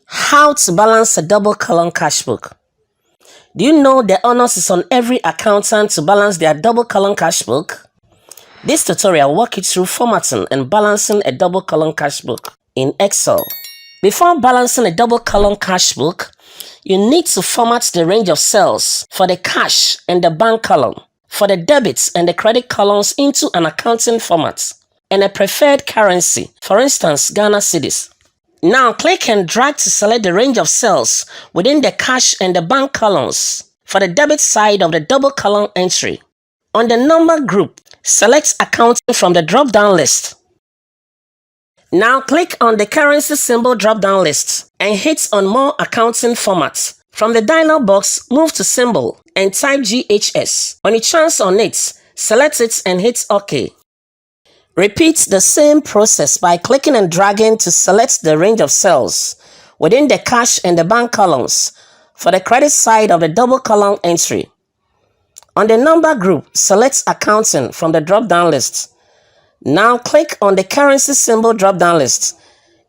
How to balance a double column cash book. Do you know the onus is on every accountant to balance their double column cash book? This tutorial will walk you through formatting and balancing a double column cash book in Excel. Before balancing a double column cash book, you need to format the range of cells for the cash and the bank column, for the debits and the credit columns into an accounting format, and a preferred currency, for instance, Ghana cedis. Now click and drag to select the range of cells within the cash and the bank columns for the debit side of the double column entry. On the number group, select accounting from the drop-down list. Now click on the currency symbol drop-down list and hit on more accounting formats. From the dialog box, move to symbol and type GHS. When you chance on it, select it and hit OK. Repeat the same process by clicking and dragging to select the range of cells within the cash and the bank columns for the credit side of the double column entry. On the number group, select accounting from the drop-down list. Now click on the currency symbol drop-down list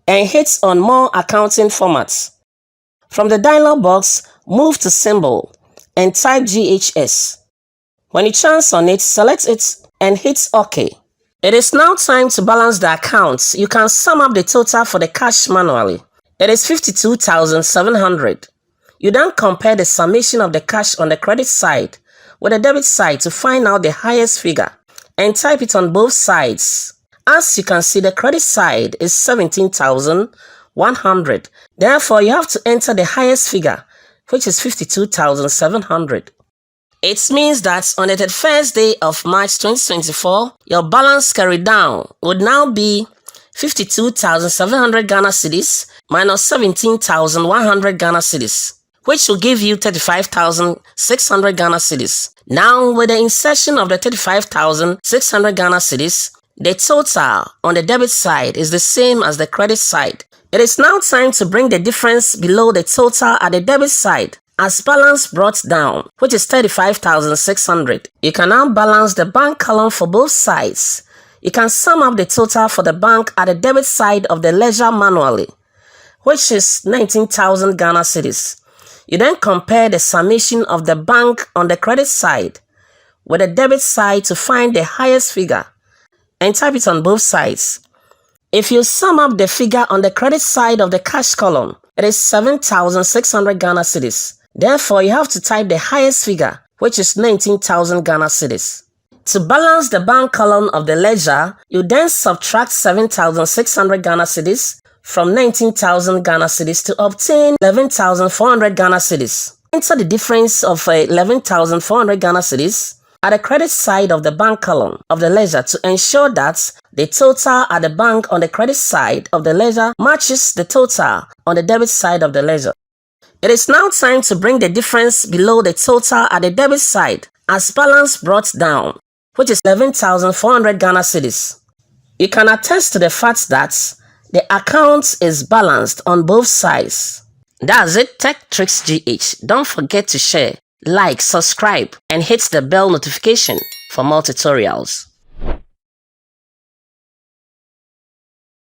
and hit on more accounting formats. From the dialog box, move to symbol and type GHS. When you chance on it, select it and hit OK. It is now time to balance the accounts. You can sum up the total for the cash manually. It is 52,700. You then compare the summation of the cash on the credit side with the debit side to find out the highest figure and type it on both sides. As you can see, the credit side is 17,100. Therefore, you have to enter the highest figure, which is 52,700. It means that on the 31st day of March 2024, your balance carried down would now be 52,700 Ghana cedis minus 17,100 Ghana cedis, which will give you 35,600 Ghana cedis. Now, with the insertion of the 35,600 Ghana cedis, the total on the debit side is the same as the credit side. It is now time to bring the difference below the total at the debit side as balance brought down, which is 35,600. You can now balance the bank column for both sides. You can sum up the total for the bank at the debit side of the ledger manually, which is 19,000 Ghana cedis. You then compare the summation of the bank on the credit side with the debit side to find the highest figure and type it on both sides. If you sum up the figure on the credit side of the cash column, it is 7,600 Ghana cedis. Therefore, you have to type the highest figure, which is 19,000 Ghana cedis. To balance the bank column of the ledger, you then subtract 7,600 Ghana cedis from 19,000 Ghana cedis to obtain 11,400 Ghana cedis. Enter the difference of 11,400 Ghana cedis at the credit side of the bank column of the ledger to ensure that the total at the bank on the credit side of the ledger matches the total on the debit side of the ledger. It is now time to bring the difference below the total at the debit side as balance brought down, which is 11,400 Ghana cedis. You can attest to the fact that the account is balanced on both sides. That's it, TechTricksGh. Don't forget to share, like, subscribe, and hit the bell notification for more tutorials.